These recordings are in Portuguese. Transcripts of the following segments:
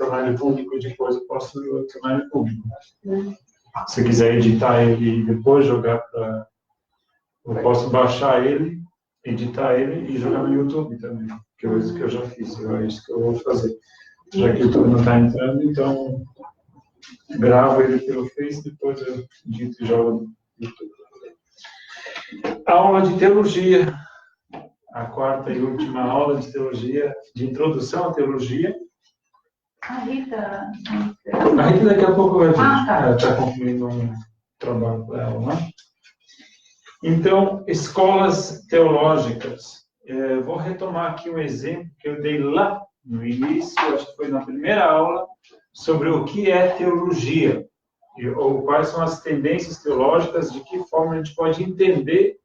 tornar ele público e depois eu posso tornar ele público. Se eu quiser editar ele e depois jogar para... Eu posso baixar ele, editar ele e jogar no YouTube também, que é isso que eu já fiz, é isso que eu vou fazer. Já que o YouTube não está entrando, então gravo ele pelo Face, depois eu edito e jogo no YouTube. Aula de teologia. A quarta e última aula de teologia, de introdução à teologia. A Rita daqui a pouco vai vir. Tá. Ela está concluindo um trabalho com ela, né? Então, escolas teológicas. Vou retomar aqui um exemplo que eu dei lá no início, acho que foi na primeira aula, sobre o que é teologia, ou quais são as tendências teológicas, de que forma a gente pode entender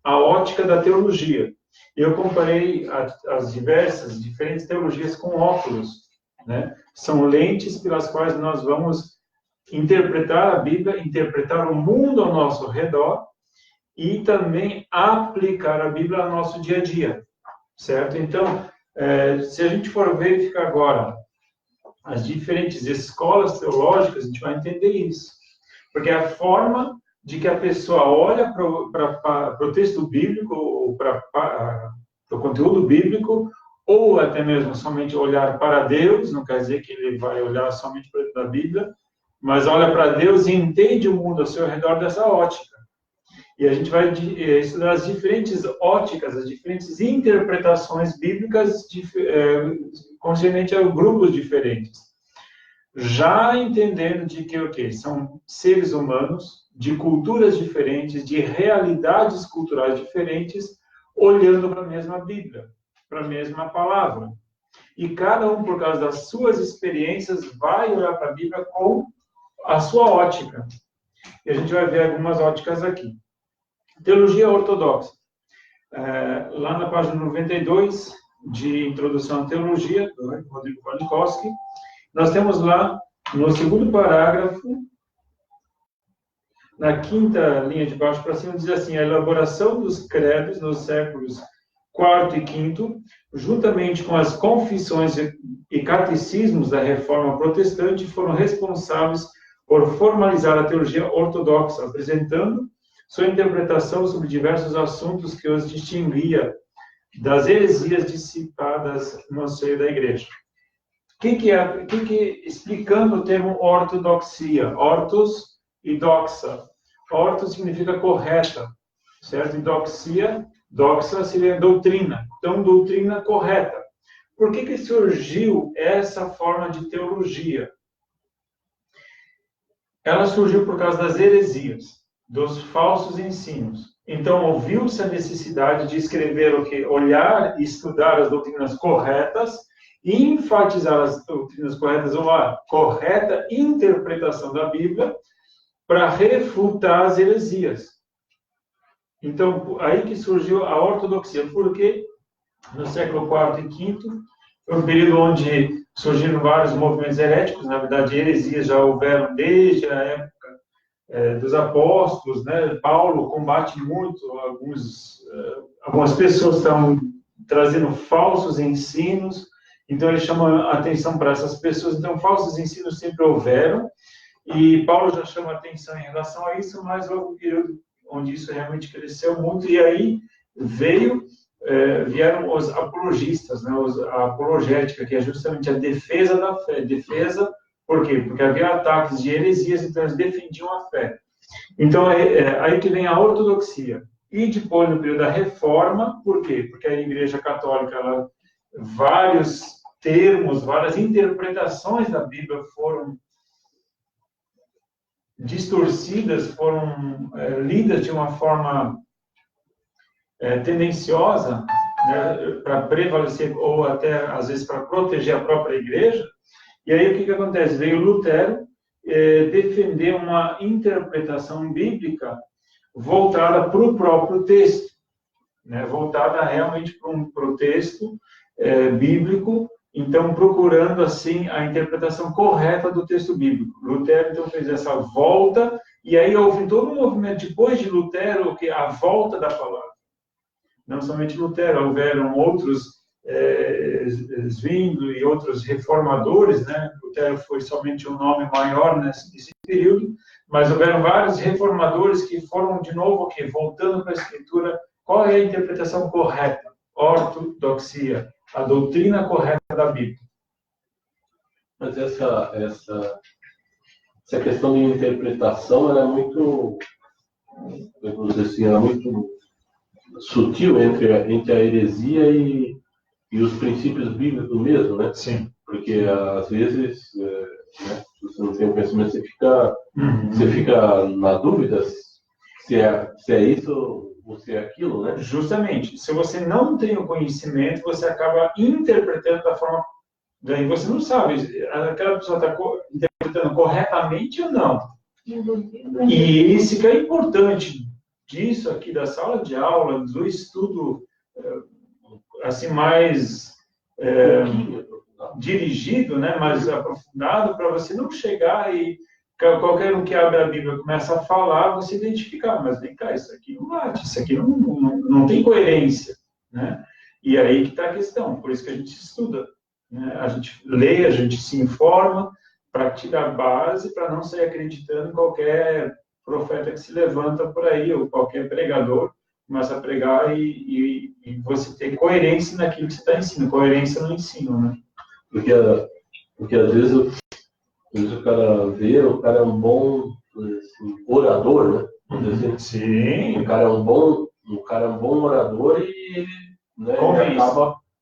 a ótica da teologia. Eu comparei as diferentes teologias com óculos, né? São lentes pelas quais nós vamos interpretar a Bíblia, interpretar o mundo ao nosso redor e também aplicar a Bíblia ao nosso dia a dia, certo? Então, se a gente for verificar agora as diferentes escolas teológicas, a gente vai entender isso. Porque a forma de que a pessoa olha para o texto bíblico, ou para o conteúdo bíblico, ou até mesmo somente olhar para Deus, não quer dizer que ele vai olhar somente para dentro da Bíblia, mas olha para Deus e entende o mundo ao seu redor dessa ótica. E a gente vai estudar as diferentes óticas, as diferentes interpretações bíblicas concernente a grupos diferentes. Já entendendo de que o quê? São seres humanos de culturas diferentes, de realidades culturais diferentes, olhando para a mesma Bíblia, para a mesma palavra. E cada um, por causa das suas experiências, vai olhar para a Bíblia com a sua ótica. E a gente vai ver algumas óticas aqui. Teologia ortodoxa. Lá na página 92, de Introdução à Teologia, do Rodrigo Wanikowski, nós temos lá, no segundo parágrafo, na quinta linha de baixo para cima, diz assim: a elaboração dos credos nos séculos IV e V, juntamente com as confissões e catecismos da Reforma Protestante, foram responsáveis por formalizar a teologia ortodoxa, apresentando sua interpretação sobre diversos assuntos que os distinguia das heresias dissipadas no seio da Igreja. Explicando o termo ortodoxia, ortos e doxa. Ortos significa correta, certo? E doxa seria doutrina. Então, doutrina correta. Por que surgiu essa forma de teologia? Ela surgiu por causa das heresias, dos falsos ensinos. Então, ouviu-se a necessidade de escrever o quê? Olhar e estudar as doutrinas corretas e enfatizar as doutrinas corretas, ou a correta interpretação da Bíblia, para refutar as heresias. Então, aí que surgiu a ortodoxia. Porque no século IV e V, foi um período onde surgiram vários movimentos heréticos. Na verdade, heresias já houveram desde a época dos apóstolos, né? Paulo combate muito algumas pessoas estão trazendo falsos ensinos, então ele chama a atenção para essas pessoas. Então, falsos ensinos sempre houveram, e Paulo já chama a atenção em relação a isso, mas houve um período onde isso realmente cresceu muito, e aí vieram os apologistas, né? A apologética, que é justamente a defesa da fé. Defesa, por quê? Porque havia ataques de heresias, então eles defendiam a fé. Então, aí que vem a ortodoxia. E depois, no período da Reforma, por quê? Porque a Igreja Católica, vários termos, várias interpretações da Bíblia foram distorcidas, foram lidas de uma forma tendenciosa, né, para prevalecer, ou até, às vezes, para proteger a própria Igreja. E aí, o que acontece? Veio Lutero defender uma interpretação bíblica voltada para o próprio texto, né? Voltada realmente para o texto bíblico, então procurando assim a interpretação correta do texto bíblico. Lutero então fez essa volta, e aí houve todo um movimento depois de Lutero, que é a volta da palavra. Não somente Lutero, houveram outros Zwingli e outros reformadores, né? Lutero foi somente um nome maior nesse período, mas houveram vários reformadores que foram de novo aqui, voltando para a Escritura. Qual é a interpretação correta? Ortodoxia, a doutrina correta da Bíblia. Mas essa questão de interpretação, ela é muito, vamos dizer assim, ela é muito sutil entre a heresia e os princípios bíblicos mesmo, né? Sim. Porque às vezes, né, se você não tem o conhecimento, você fica na dúvida se é isso ou se é aquilo, né? Justamente. Se você não tem o conhecimento, você acaba interpretando da forma. Daí você não sabe, aquela pessoa está interpretando corretamente ou não. E isso que é importante disso aqui da sala de aula, do estudo assim mais dirigido, né, mais aprofundado, para você não chegar e qualquer um que abre a Bíblia começa a falar, você identificar, mas vem cá, isso aqui não bate, isso aqui não tem coerência, né? E aí que está a questão, por isso que a gente estuda, né? A gente lê, a gente se informa, para tirar base, para não sair acreditando em qualquer profeta que se levanta por aí, ou qualquer pregador começa a pregar e você ter coerência naquilo que você está ensinando, coerência no ensino, né? Porque às vezes o cara vê, o cara é um bom assim, orador, né? Assim. Sim. O cara é um bom orador e né,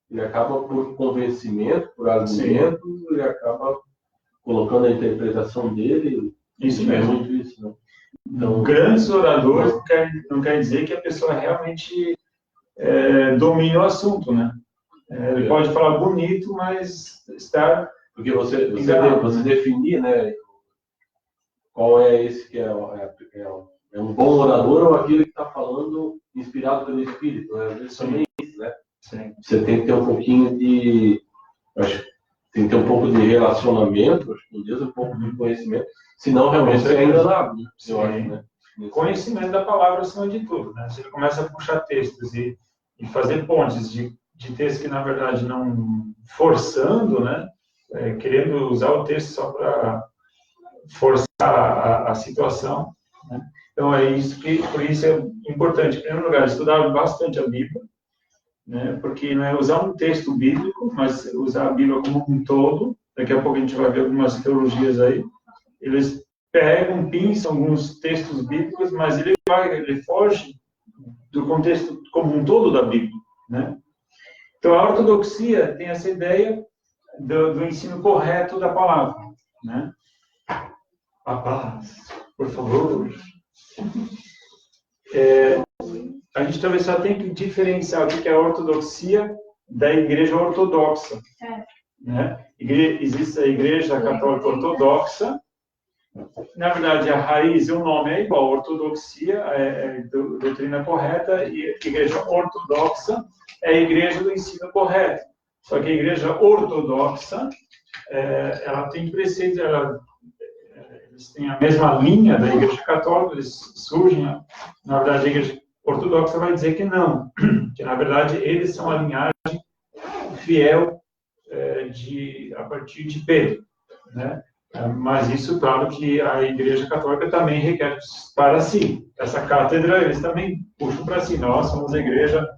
ele acaba por convencimento, por argumento, ele acaba colocando a interpretação dele. Isso mesmo. É muito isso, né? Então, grandes oradores não quer dizer que a pessoa realmente domine o assunto, né? Ele pode falar bonito, mas está... Porque você definir, né, qual é esse que é um bom orador ou aquele que está falando inspirado pelo Espírito, né? Às vezes também é isso, né? Sim. Você tem que ter um pouquinho tem que ter um pouco de relacionamento, acho que um pouco de conhecimento, senão realmente você é enganado, né? Eu acho, né? Conhecimento da palavra acima de tudo, né? Se ele começa a puxar textos e fazer pontes de textos que, na verdade, não forçando, né? Querendo usar o texto só para forçar a situação, né? Então, por isso é importante, em primeiro lugar, estudar bastante a Bíblia, né? Porque não é usar um texto bíblico, mas usar a Bíblia como um todo. Daqui a pouco a gente vai ver algumas teologias aí. Eles pegam, pinçam alguns textos bíblicos, mas ele foge do contexto como um todo da Bíblia, né? Então, a ortodoxia tem essa ideia do ensino correto da palavra, né? A paz, por favor. A gente talvez só tem que diferenciar o que é a ortodoxia da igreja ortodoxa, né? Existe a igreja católica ortodoxa. Na verdade, a raiz e o nome é igual. Ortodoxia é doutrina correta e a igreja ortodoxa é a igreja do ensino correto. Só que a igreja ortodoxa, ela tem preceitos, eles têm a mesma linha da igreja católica, eles surgem, na verdade, a igreja ortodoxa vai dizer que não, que na verdade eles são a linhagem fiel a partir de Pedro, né? Mas isso, claro, que a Igreja Católica também requer para si. Essa cátedra, eles também puxam para si. Nós somos a igreja,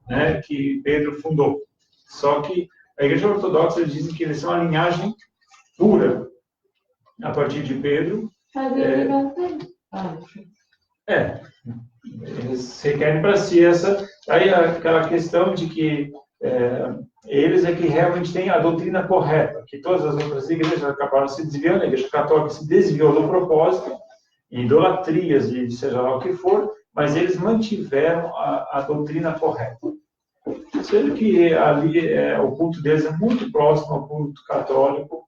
né, que Pedro fundou. Só que a Igreja Ortodoxa, eles dizem que eles são a linhagem pura a partir de Pedro. Eles requerem para si essa... Aí aquela questão de que eles é que realmente têm a doutrina correta, que todas as outras igrejas acabaram se desviando, a igreja católica se desviou do propósito, idolatrias e seja lá o que for, mas eles mantiveram a doutrina correta. Sendo que ali o culto deles é muito próximo ao culto católico,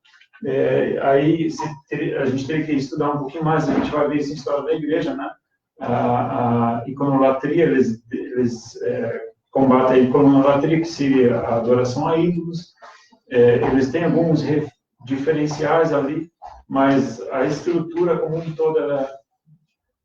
aí a gente teria que estudar um pouquinho mais, a gente vai ver essa história da igreja, né? A iconolatria, eles combate a iconolatria, que seria a adoração a ídolos. Eles têm alguns diferenciais ali, mas a estrutura como um todo era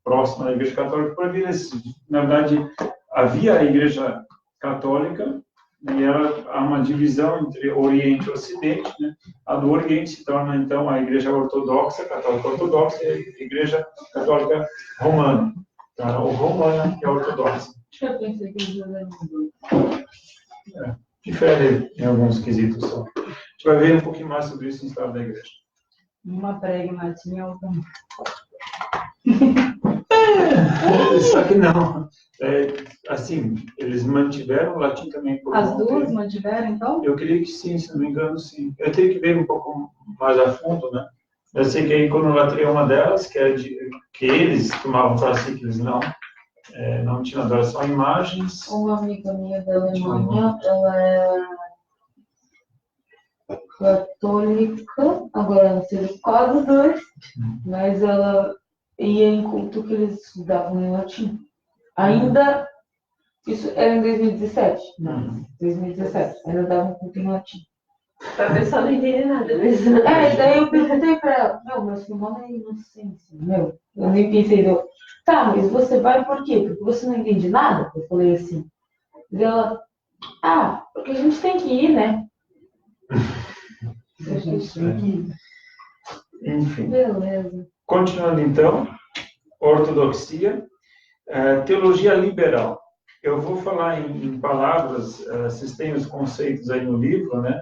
próxima à Igreja Católica, porque eles, na verdade, havia a Igreja Católica, e há uma divisão entre Oriente e Ocidente, né? A do Oriente se torna, então, a Igreja Ortodoxa, Católica Ortodoxa, e a Igreja Católica Romana. Tá? O Romana é a Ortodoxa. Eu pensei que eles eram Difere em alguns quesitos só. A gente vai ver um pouquinho mais sobre isso no Estado da Igreja. uma pragmatinha outra. Só que não. Assim, eles mantiveram o latim também por As duas mantiveram, então? Eu creio que sim, se não me engano, sim. Eu tenho que ver um pouco mais a fundo, né? Eu sei que a iconolatria é uma delas, que eles tomavam para si, que eles não tinham adoração a imagens. Uma amiga minha da Alemanha, ela é católica, agora não sei qual dos dois, mas ela ia em culto que eles estudavam em latim. Ainda, isso era em 2017, não, 2017, ainda davam culto em latim. Pra pessoa não entender nada mesmo. E daí eu perguntei pra ela, meu irmão é inocência, eu nem pensei, tá, mas você vai por quê? Porque você não entende nada? Eu falei assim. E ela, porque a gente tem que ir, né? A gente tem que ir. Enfim. Beleza. Continuando então, ortodoxia, teologia liberal. Eu vou falar em palavras, vocês têm os conceitos aí no livro, né?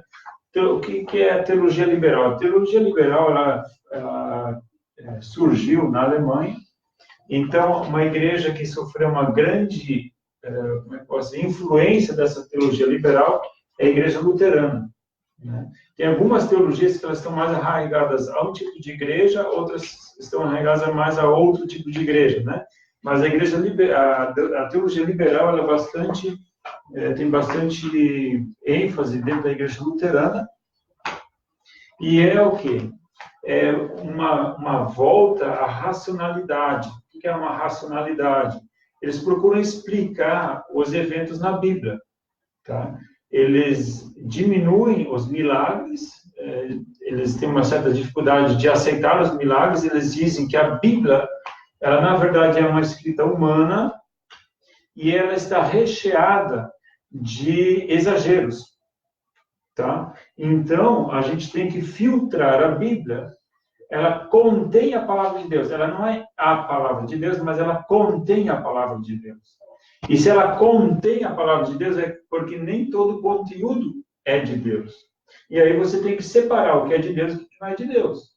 Então, o que é a teologia liberal? A teologia liberal ela surgiu na Alemanha. Então, uma igreja que sofreu uma grande influência dessa teologia liberal é a igreja luterana. Né? Tem algumas teologias que elas estão mais arraigadas a um tipo de igreja, outras estão arraigadas mais a outro tipo de igreja, né? Mas a teologia liberal ela tem bastante ênfase dentro da igreja luterana, e é o quê? É uma volta à racionalidade. O que é uma racionalidade? Eles procuram explicar os eventos na Bíblia. Tá? Eles diminuem os milagres, eles têm uma certa dificuldade de aceitar os milagres, eles dizem que a Bíblia, ela na verdade é uma escrita humana e ela está recheada de exageros. Tá? Então, a gente tem que filtrar a Bíblia. Ela contém a palavra de Deus. Ela não é a palavra de Deus, mas ela contém a palavra de Deus. E se ela contém a palavra de Deus, é porque nem todo conteúdo é de Deus. E aí você tem que separar o que é de Deus e o que não é de Deus.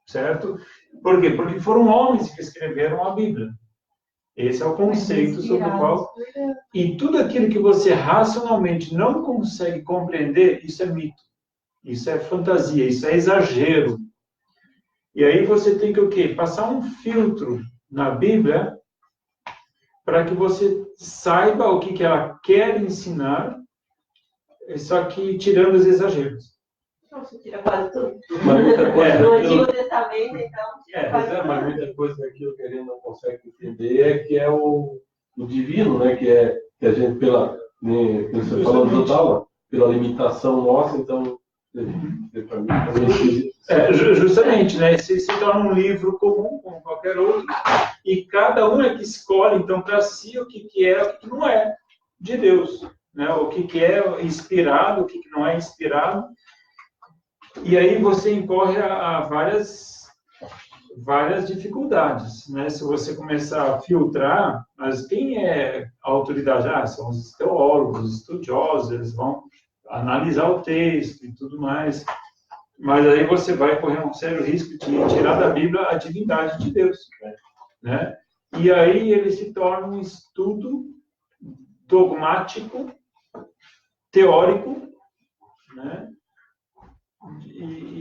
Certo? Por quê? Porque foram homens que escreveram a Bíblia. Esse é o conceito sobre o qual... E tudo aquilo que você racionalmente não consegue compreender, isso é mito. Isso é fantasia, isso é exagero. E aí você tem que o quê? Passar um filtro na Bíblia para que você saiba o que ela quer ensinar, só que tirando os exageros. Nossa, tira quase tudo. Mas muita coisa No Antigo Testamento, então, tira quase tudo. Mas muita coisa daquilo que a gente não consegue entender é que é o divino, né? Que a gente, pela, né, que você falou no total, pela limitação nossa, então, para mim, também justamente, né? Se torna um livro comum, como qualquer outro, e cada um é que escolhe, então, para si, o que é, o que não é de Deus, né? O que é inspirado, o que não é inspirado. E aí você incorre a várias dificuldades, né? Se você começar a filtrar, mas quem é a autoridade? São os teólogos, os estudiosos, eles vão analisar o texto e tudo mais. Mas aí você vai correr um sério risco de tirar da Bíblia a divindade de Deus, né? E aí ele se torna um estudo dogmático, teórico, né?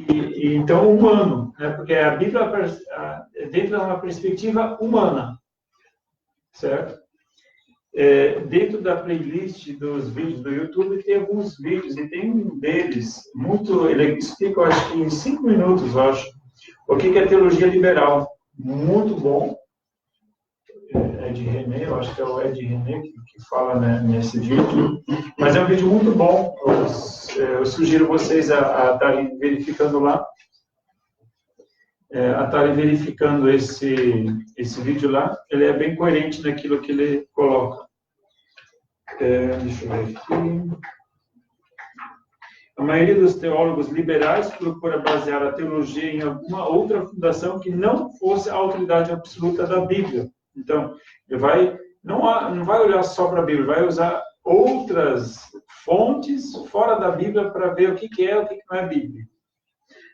E então humano, né? Porque a Bíblia dentro de uma perspectiva humana, certo? Dentro da playlist dos vídeos do YouTube tem alguns vídeos, e tem um deles, ele explica, eu acho que em 5 minutos, eu acho, o que é teologia liberal. Muito bom. Ed René, eu acho que é o Ed René que fala, né, nesse vídeo. Mas é um vídeo muito bom, eu sugiro vocês a estarem verificando lá. A estarem verificando esse vídeo lá, ele é bem coerente naquilo que ele coloca. Deixa eu ver aqui. A maioria dos teólogos liberais procura basear a teologia em alguma outra fundação que não fosse a autoridade absoluta da Bíblia. Então, ele não vai olhar só para a Bíblia, vai usar outras fontes fora da Bíblia para ver o que é e o que não é Bíblia.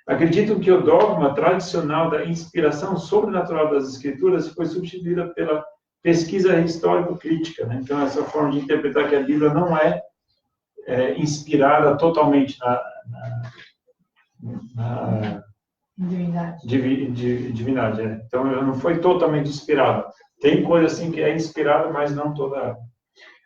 Acreditam que o dogma tradicional da inspiração sobrenatural das Escrituras foi substituída pela pesquisa histórico-crítica, né? Então, essa forma de interpretar que a Bíblia não é inspirada totalmente na divindade. Então, ela não foi totalmente inspirada. Tem coisa assim que é inspirada, mas não toda.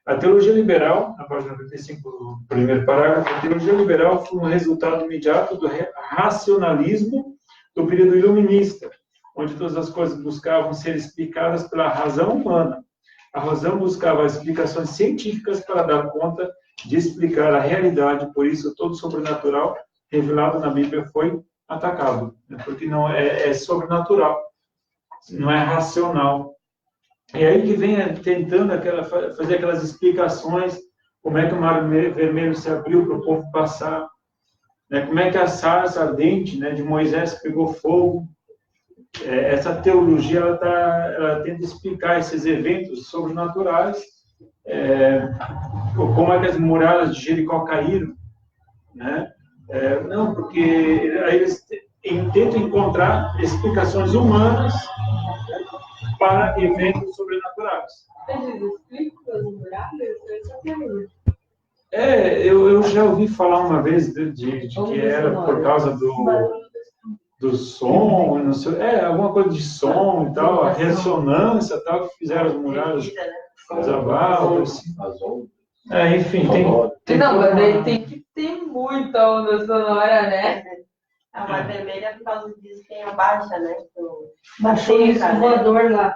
A teologia liberal, na página 95, do primeiro parágrafo, a teologia liberal foi um resultado imediato do racionalismo do período iluminista, onde todas as coisas buscavam ser explicadas pela razão humana. A razão buscava explicações científicas para dar conta de explicar a realidade, por isso todo sobrenatural revelado na Bíblia foi atacado, porque não é sobrenatural, não é racional. E aí que vem tentando fazer aquelas explicações, como é que o Mar Vermelho se abriu para o povo passar, né? Como é que a sarça ardente, né, de Moisés pegou fogo. Essa teologia ela tenta explicar esses eventos sobrenaturais, como é que as muralhas de Jericó caíram, né? Não, porque aí eles tentam encontrar explicações humanas para eventos sobrenaturais. Eu já ouvi falar uma vez de que era por causa do som, não sei, alguma coisa de som e tal, a ressonância e tal, que fizeram as muralhas desabar, assim. Enfim, tem não, mas aí tem que ter muita onda sonora, né? A Mar Vermelha, por causa disso, tem a baixa, né? Baixou o voador lá.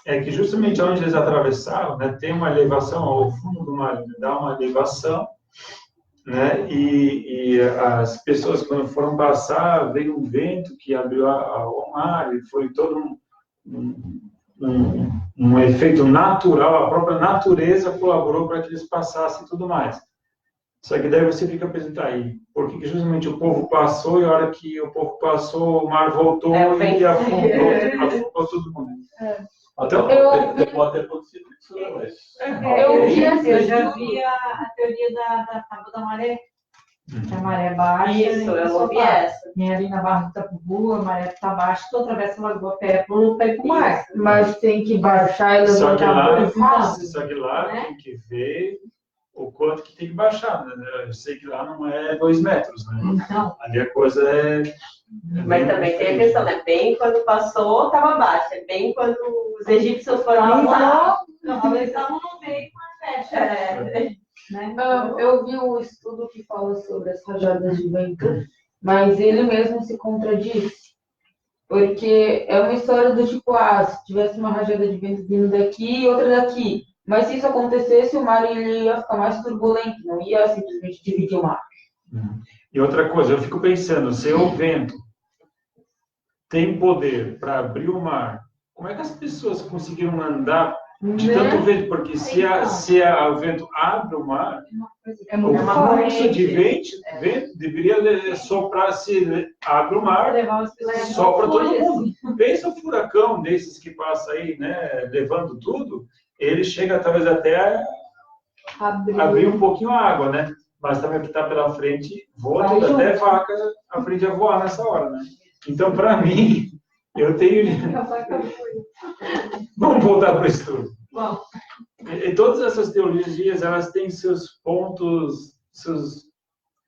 Que justamente onde eles atravessaram, né, tem uma elevação ao fundo do mar, dá uma elevação, né, e as pessoas, quando foram passar, veio um vento que abriu o mar, e foi todo um efeito natural, a própria natureza colaborou para que eles passassem e tudo mais. Só que daí você fica pensando, aí, por que justamente o povo passou e a hora que o povo passou, o mar voltou e afundou todo mundo? Então, pode ter acontecido isso, mas... Eu já vi a teoria da tábua da maré. A maré baixa. Isso, eu ouvi essa. Vem ali na Barra do Itapubu, a maré está baixa, tu atravessa a lagoa pé pro mar. Mas tem que baixar e levantar. Só que lá tem que ver o quanto que tem que baixar, né? Eu sei que lá não é 2 metros, né? Então. Ali a coisa Mas também tem a questão, né? Bem quando passou, estava baixa. Bem quando os egípcios foram lá. Não, eles estavam no meio com a flecha. Né? Eu vi um estudo que fala sobre as rajadas de vento, mas ele mesmo se contradiz. Porque é uma história do tipo, se tivesse uma rajada de vento vindo daqui e outra daqui. Mas se isso acontecesse, o mar ia ficar mais turbulento, não ia simplesmente dividir o mar. E outra coisa, eu fico pensando, se o vento tem poder para abrir o mar, como é que as pessoas conseguiram andar de tanto vento? Porque se o vento abre o mar, o fluxo de vento deveria soprar, se abre o mar, sopra todo mundo. Pensa um furacão desses que passa aí, né, levando tudo, ele chega talvez até abrir um pouquinho a água, né? Mas também o que está pela frente voa tudo, até vaca aprende a voar nessa hora, né? Então, para mim, eu tenho... Vamos voltar para o estudo. Bom. E todas essas teologias, elas têm seus pontos, seus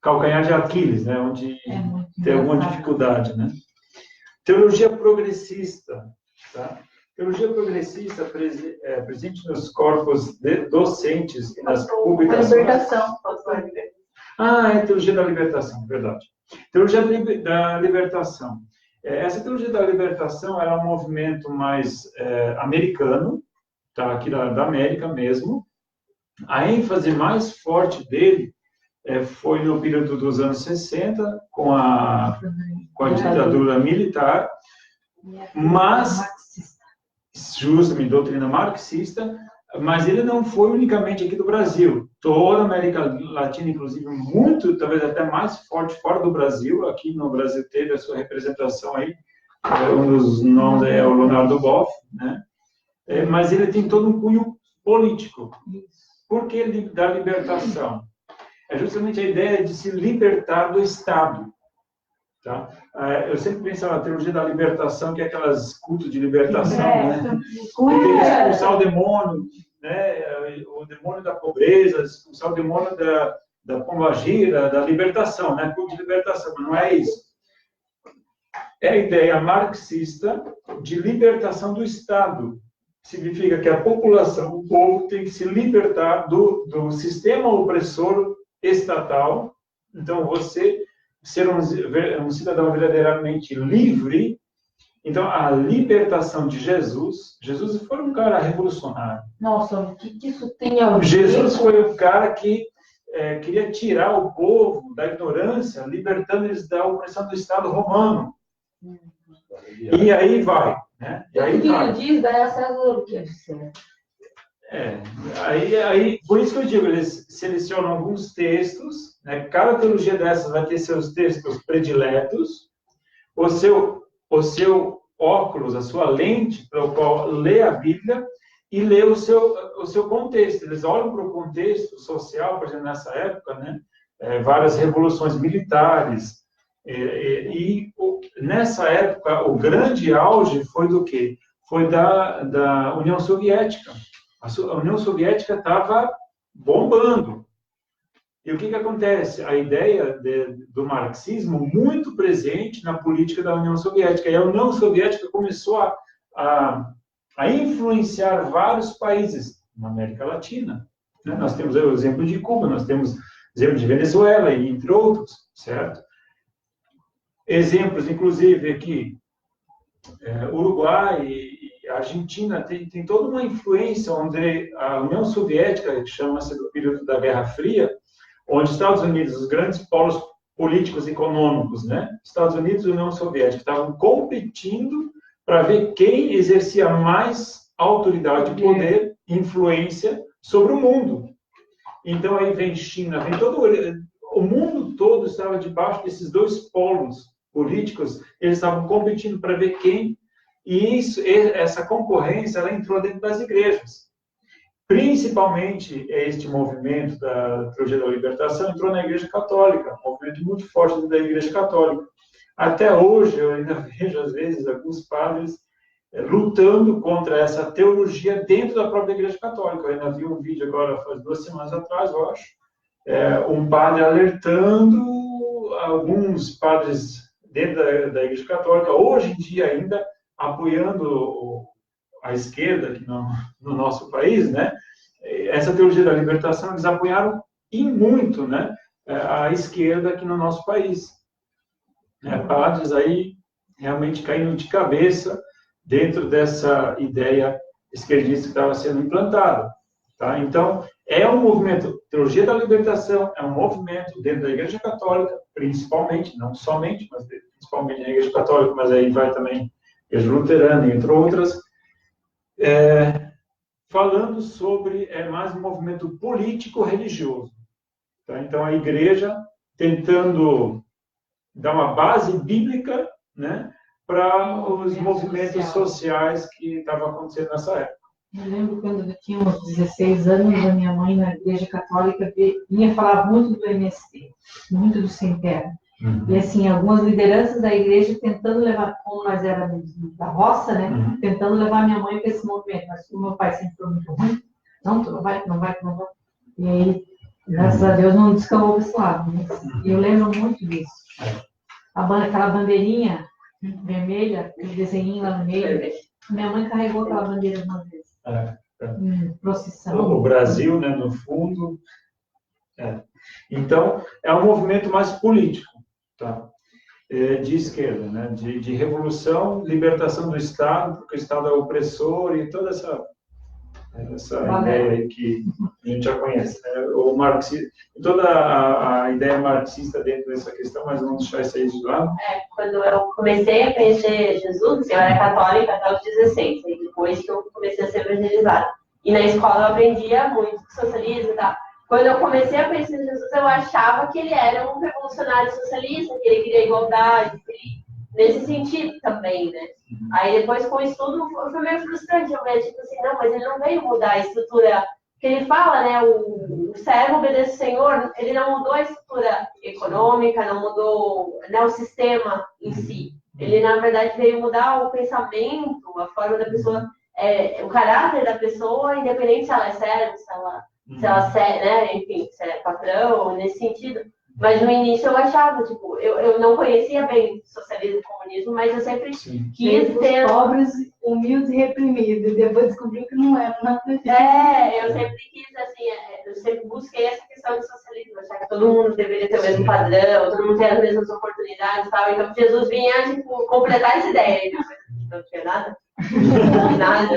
calcanhares de Aquiles, né? Onde tem alguma dificuldade, né? Teologia progressista, tá? Teologia progressista presente nos corpos docentes e nas publicações. A libertação. É teologia da libertação, verdade. Teologia da libertação. Essa teologia da libertação era um movimento mais americano, tá? Aqui da América mesmo. A ênfase mais forte dele foi no período dos anos 60, com a ditadura militar, mas justamente doutrina marxista, Mas ele não foi unicamente aqui do Brasil. Toda a América Latina, inclusive, muito, talvez até mais forte fora do Brasil. Aqui no Brasil teve a sua representação aí. Um dos nomes é o Leonardo Boff, né? Mas ele tem todo um cunho político. Por que da libertação? É justamente a ideia de se libertar do Estado. Tá? Eu sempre penso na teologia da libertação, que é aquelas cultos de libertação, né? Tem que expulsar o demônio, né? O demônio da pobreza, expulsar o demônio da pombagira, da libertação, né? Culto de libertação, mas não é isso. É a ideia marxista de libertação do Estado. Significa que a população, o povo, tem que se libertar do sistema opressor estatal. Então, você ser um cidadão verdadeiramente livre. Então, a libertação de Jesus foi um cara revolucionário. Nossa, o que isso tem a ver? Jesus foi o cara que queria tirar o povo da ignorância, libertando eles da opressão do Estado romano. E aí vai. Né? E aí o que ele diz, daí a César o que é de ser. Aí, por isso que eu digo, eles selecionam alguns textos, né? Cada teologia dessas vai ter seus textos prediletos, o seu óculos, a sua lente, para o qual lê a Bíblia e lê o seu contexto. Eles olham para o contexto social, por exemplo, nessa época, né? Várias revoluções militares, nessa época, o grande auge foi do quê? Foi da União Soviética. A União Soviética estava bombando. E o que acontece? A ideia do marxismo muito presente na política da União Soviética. E a União Soviética começou a influenciar vários países na América Latina. Né? Nós temos o exemplo de Cuba, nós temos o exemplo de Venezuela, e entre outros, certo? Exemplos, inclusive, aqui, Uruguai e Argentina tem toda uma influência, onde a União Soviética, que chama-se do período da Guerra Fria, onde Estados Unidos, os grandes polos políticos e econômicos, né? Estados Unidos e União Soviética estavam competindo para ver quem exercia mais autoridade, poder, influência sobre o mundo. Então, aí vem China, vem o mundo todo estava debaixo desses dois polos políticos, eles estavam competindo para ver quem, e essa concorrência, ela entrou dentro das igrejas. Principalmente, este movimento da teologia da libertação entrou na Igreja Católica, um movimento muito forte dentro da Igreja Católica. Até hoje, eu ainda vejo, às vezes, alguns padres lutando contra essa teologia dentro da própria Igreja Católica. Eu ainda vi um vídeo agora, faz 2 semanas atrás, eu acho, um padre alertando alguns padres dentro da Igreja Católica, hoje em dia ainda apoiando a esquerda aqui no nosso país, né? Essa teologia da libertação, eles apoiaram e muito, né? A esquerda aqui no nosso país. Padres aí realmente caindo de cabeça dentro dessa ideia esquerdista que estava sendo implantada. Tá? Então, é um movimento, teologia da libertação é um movimento dentro da Igreja Católica, principalmente, não somente, mas principalmente na Igreja Católica, mas aí vai também a Igreja Luterana, entre outras, falando sobre mais um movimento político-religioso. Tá? Então, a Igreja tentando dar uma base bíblica, né, para os movimentos sociais que estavam acontecendo nessa época. Eu lembro quando eu tinha uns 16 anos, a minha mãe na Igreja Católica vinha falar muito do MST, muito do Sem Terra. E assim, algumas lideranças da igreja tentando levar, como nós éramos da roça, né? Tentando levar minha mãe para esse movimento. Mas o meu pai sempre foi muito ruim. Não, tu não vai. E aí, graças a Deus, não descambou para esse lado. E eu lembro muito disso. Aquela bandeirinha vermelha, aquele desenhinho lá no meio. Minha mãe carregou aquela bandeira uma vez. Procissão. O Brasil, né, no fundo. Então, é um movimento mais político, tá? De esquerda, né? De revolução, libertação do Estado, porque o Estado é opressor e toda essa ideia aí que a gente já conhece, né? O marxismo, toda a ideia marxista dentro dessa questão, mas vamos deixar isso aí de lado. Quando eu comecei a conhecer Jesus, eu era católica até os 16, e depois que eu comecei a ser evangelizada. E na escola eu aprendia muito socialismo e tal. Quando eu comecei a conhecer Jesus, eu achava que ele era um revolucionário socialista, que ele queria igualdade, nesse sentido também, né? Aí depois, com o estudo, foi meio frustrante. Eu vejo, tipo assim, não, mas ele não veio mudar a estrutura. Que ele fala, né? O servo obedece ao Senhor, ele não mudou a estrutura econômica, não mudou, né, o sistema em si. Ele, na verdade, veio mudar o pensamento, a forma da pessoa, o caráter da pessoa, independente se ela é serva, se ela né, enfim, se é patrão, nesse sentido. Mas no início eu achava, tipo, eu não conhecia bem socialismo e comunismo, mas eu sempre quis ter... pobres, humildes e reprimidos, e depois descobriu que não era nada disso. Eu sempre quis, assim, eu sempre busquei essa questão do socialismo, achar que todo mundo deveria ter o mesmo padrão, todo mundo ter as mesmas oportunidades e tal. Então Jesus vinha, tipo, completar essa ideia, não tinha nada. Nada.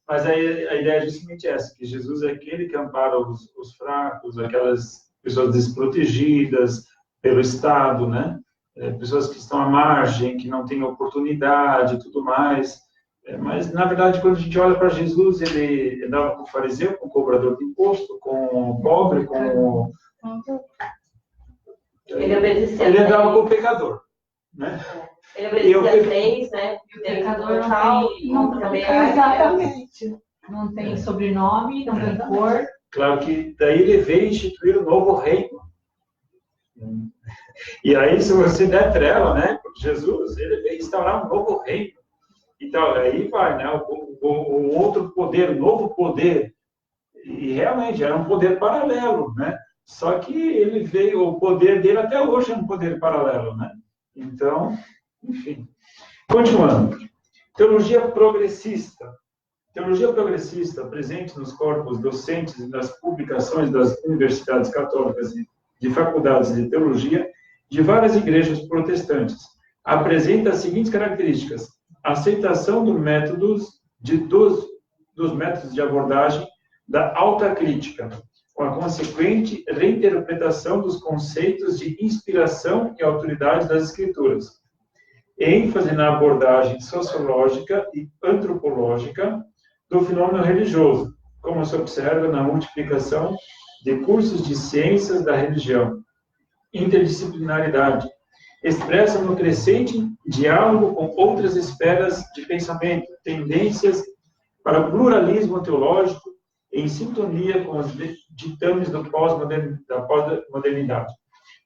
Mas aí a ideia é justamente essa, que Jesus é aquele que ampara os fracos, aquelas pessoas desprotegidas pelo Estado, né? Pessoas que estão à margem, que não têm oportunidade e tudo mais. Mas, na verdade, quando a gente olha para Jesus, ele andava com o fariseu, com o cobrador de imposto, com o pobre, com o... Ele andava com o pecador, né? Ele obedecia às leis, né? O pecador não tem, exatamente. Não tem sobrenome, não tem cor. Claro que daí ele veio instituir um novo reino. E aí, se você der trela, né? Jesus, ele veio instaurar um novo reino. Então, aí vai, né? O outro poder, o novo poder. E realmente era um poder paralelo, né? Só que ele veio, o poder dele até hoje é um poder paralelo, né? Então, enfim. Continuando. Teologia progressista. Teologia progressista, presente nos corpos docentes e nas publicações das universidades católicas e de faculdades de teologia de várias igrejas protestantes, apresenta as seguintes características: aceitação dos métodos de abordagem da autocrítica, com a consequente reinterpretação dos conceitos de inspiração e autoridade das Escrituras, ênfase na abordagem sociológica e antropológica do fenômeno religioso, como se observa na multiplicação de cursos de ciências da religião, interdisciplinaridade, expressa no crescente diálogo com outras esferas de pensamento, tendências para o pluralismo teológico em sintonia com os ditames da pós-modernidade.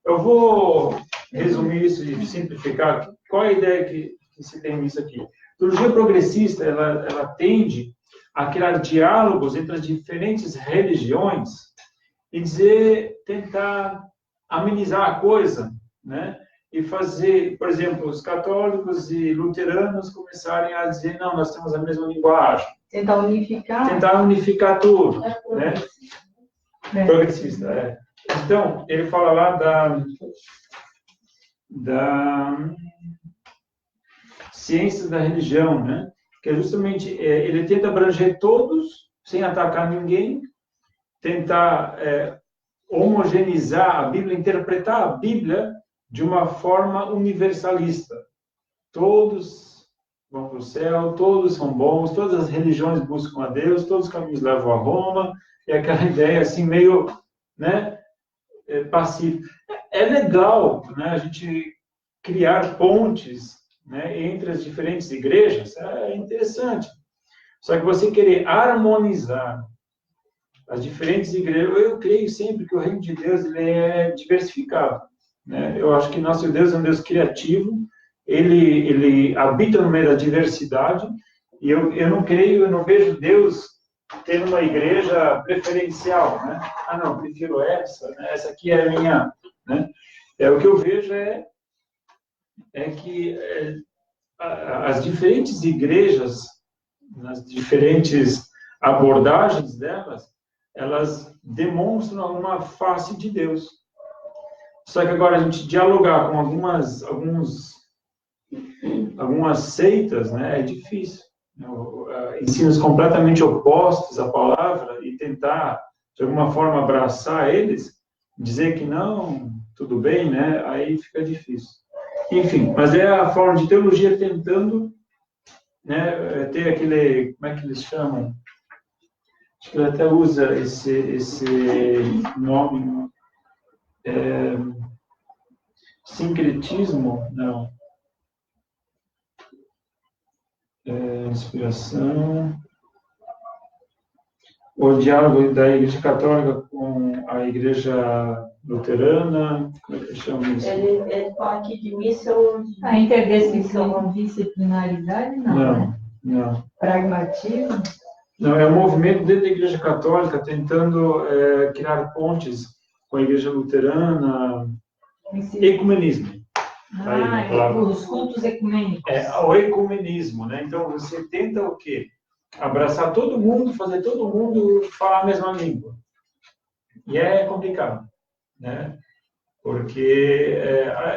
Eu vou resumir isso e simplificar. Qual é a ideia que se tem nisso aqui? A teologia progressista, ela tende a criar diálogos entre as diferentes religiões e tentar amenizar a coisa, né? E fazer, por exemplo, os católicos e luteranos começarem a dizer, não, nós temos a mesma linguagem. Tentar unificar. Tentar unificar tudo, né? Progressista, é. Então, ele fala lá da ciência da religião, né? Que é justamente, ele tenta abranger todos, sem atacar ninguém, tentar homogeneizar a Bíblia, interpretar a Bíblia de uma forma universalista. Todos vão para o céu, todos são bons, todas as religiões buscam a Deus, todos os caminhos levam a Roma, e aquela ideia assim meio, né, pacífica. É legal, né, a gente criar pontes, né, entre as diferentes igrejas, é interessante. Só que você querer harmonizar as diferentes igrejas, eu creio sempre que o reino de Deus ele é diversificado, né? Eu acho que nosso Deus é um Deus criativo, ele habita no meio da diversidade, e eu não creio, eu não vejo Deus tendo uma igreja preferencial, né? Ah, não, prefiro essa, né? Essa aqui é a minha, né? O que eu vejo é que as diferentes igrejas, nas diferentes abordagens delas, elas demonstram uma face de Deus. Só que agora a gente dialogar com algumas seitas, né, é difícil. Ensinos completamente opostos à palavra e tentar, de alguma forma, abraçar eles, dizer que não, tudo bem, né, aí fica difícil. Enfim, mas é a forma de teologia tentando né, ter aquele, como é que eles chamam? Acho que ele até usa esse nome, sincretismo, não. Inspiração. O diálogo da Igreja Católica com a Igreja Luterana, como é que chama isso? Ele fala aqui de missão. A interdisciplinaridade, não. Não. Pragmatismo? Não, é um movimento dentro da Igreja Católica tentando criar pontes com a Igreja Luterana. Ecumenismo. Os cultos ecumênicos. O ecumenismo, né? Então você tenta o quê? Abraçar todo mundo, fazer todo mundo falar a mesma língua. E é complicado, né? Porque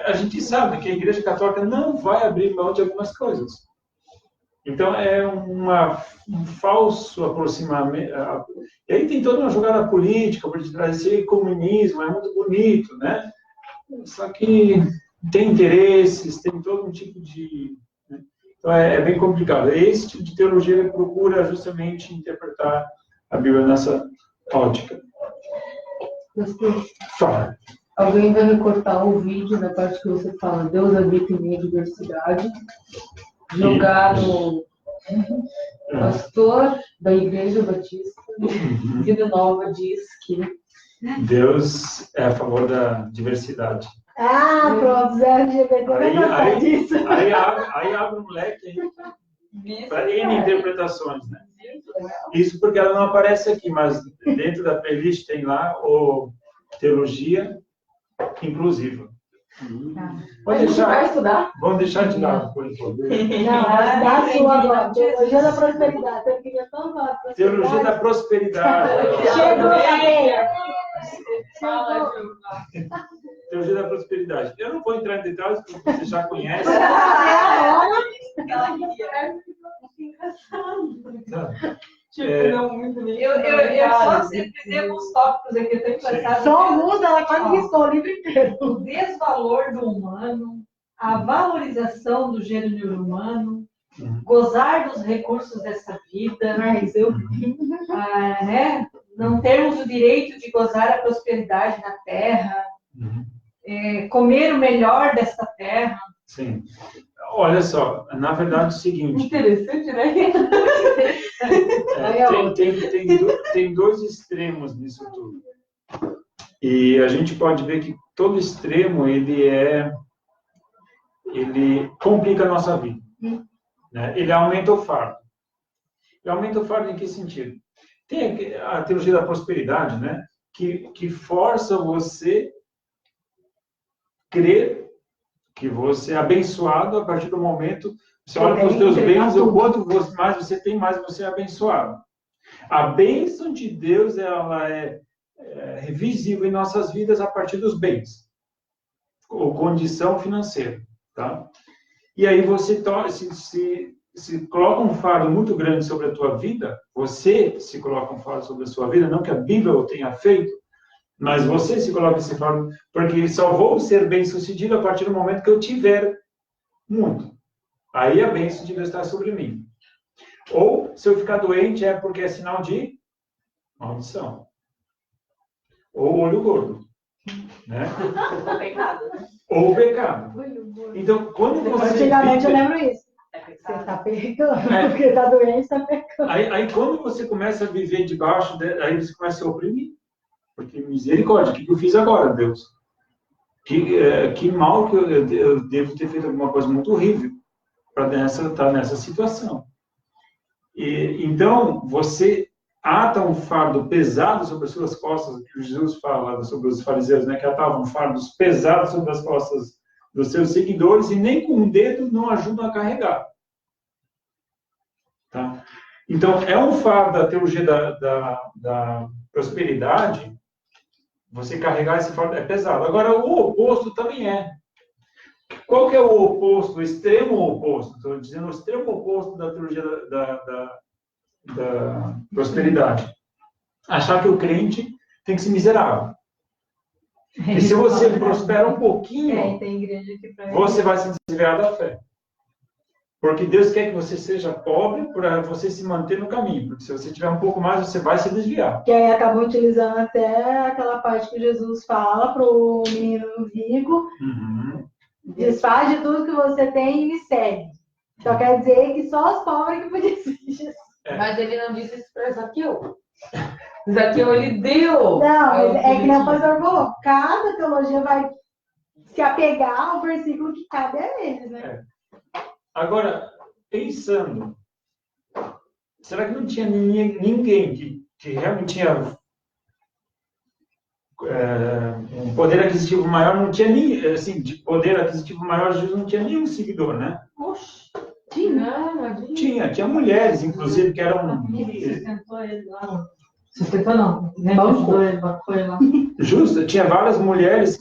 a gente sabe que a Igreja Católica não vai abrir mão de algumas coisas. Então é um falso aproximamento. E aí tem toda uma jogada política por detrás desse comunismo, é muito bonito, né? Só que tem interesses, tem todo um tipo de... Né? Então é bem complicado. Esse tipo de teologia ele procura justamente interpretar a Bíblia nessa ótica. Fala. Alguém vai recortar o vídeo na parte que você fala Deus habita em minha diversidade, jogar no pastor da Igreja Batista, Vida Nova diz que Deus é a favor da diversidade. Pronto, Zé LGBT aí abre um leque para N interpretações, né? Isso porque ela não aparece aqui, mas dentro da playlist tem lá o Teologia Inclusiva. A gente vai estudar? Vamos deixar de lado por enquanto. Não, a sua agora. Teologia da prosperidade. Eu queria tanto a prosperidade. Teologia da prosperidade. Chegou Teologia da prosperidade. Eu não vou entrar em detalhes, porque você já conhece. Eu só sempre uns tópicos aqui, eu tenho engraçado. Só muda, ela quase riscou o livro inteiro. O desvalor do humano, a valorização do gênero humano, gozar dos recursos dessa vida, né? Não termos o direito de gozar a prosperidade na terra, comer o melhor desta terra. Sim. Olha só, na verdade é o seguinte... Interessante, né? Tem dois extremos nisso tudo. E a gente pode ver que todo extremo, ele complica a nossa vida. Né? Ele aumenta o fardo. E aumenta o fardo em que sentido? Tem a teologia da prosperidade, né? Que força você crer que você é abençoado a partir do momento você olha para os teus bens, o quanto mais você tem, mais você é abençoado. A bênção de Deus, ela é visível em nossas vidas a partir dos bens, ou condição financeira, tá? E aí você se coloca um fardo muito grande sobre a tua vida, você se coloca um fardo sobre a sua vida, não que a Bíblia o tenha feito, mas você se coloca esse fardo, porque só vou ser bem-sucedido a partir do momento que eu tiver muito. Aí a bênção de Deus está sobre mim. Ou, se eu ficar doente, é porque é sinal de maldição. Ou olho gordo. Né? Ou pecado. Ou pecado. Então, quando você... Antigamente eu lembro isso. Você está pecando, porque está doente, está pecando. Aí, quando você começa a viver debaixo, aí você começa a oprimir. Porque misericórdia, o que eu fiz agora, Deus? Que mal que eu devo ter feito alguma coisa muito horrível para estar nessa situação. Então, você ata um fardo pesado sobre as suas costas, que Jesus fala sobre os fariseus, né, que atavam fardos pesados sobre as costas dos seus seguidores e nem com um dedo não ajudam a carregar. Tá? Então, é um fardo da teologia da prosperidade. Você carregar esse fardo é pesado. Agora, o oposto também é. Qual que é o oposto? O extremo oposto. Estou dizendo o extremo oposto da teologia da prosperidade. Achar que o crente tem que ser miserável. E se você prospera um pouquinho, você vai se desviar da fé. Porque Deus quer que você seja pobre para você se manter no caminho. Porque se você tiver um pouco mais, você vai se desviar. Que aí acabam utilizando até aquela parte que Jesus fala para o menino rico. Desfaz de tudo que você tem e me segue. Só quer dizer que só os pobres que podiam seguir Jesus. Mas ele não disse isso para Zaqueu. Zaqueu, ele deu. Não, mas é que nem o pastor falou. Cada teologia vai se apegar ao versículo que cabe a eles, né? Agora, pensando, será que não tinha ninguém que realmente tinha um poder aquisitivo maior? Não tinha nem, assim, de poder aquisitivo maior, Jesus não tinha nenhum seguidor, né? Oxe, tinha. Tinha mulheres, inclusive, que eram... Sustentou ele lá. Sustentou não. Foi lá. Justo, tinha várias mulheres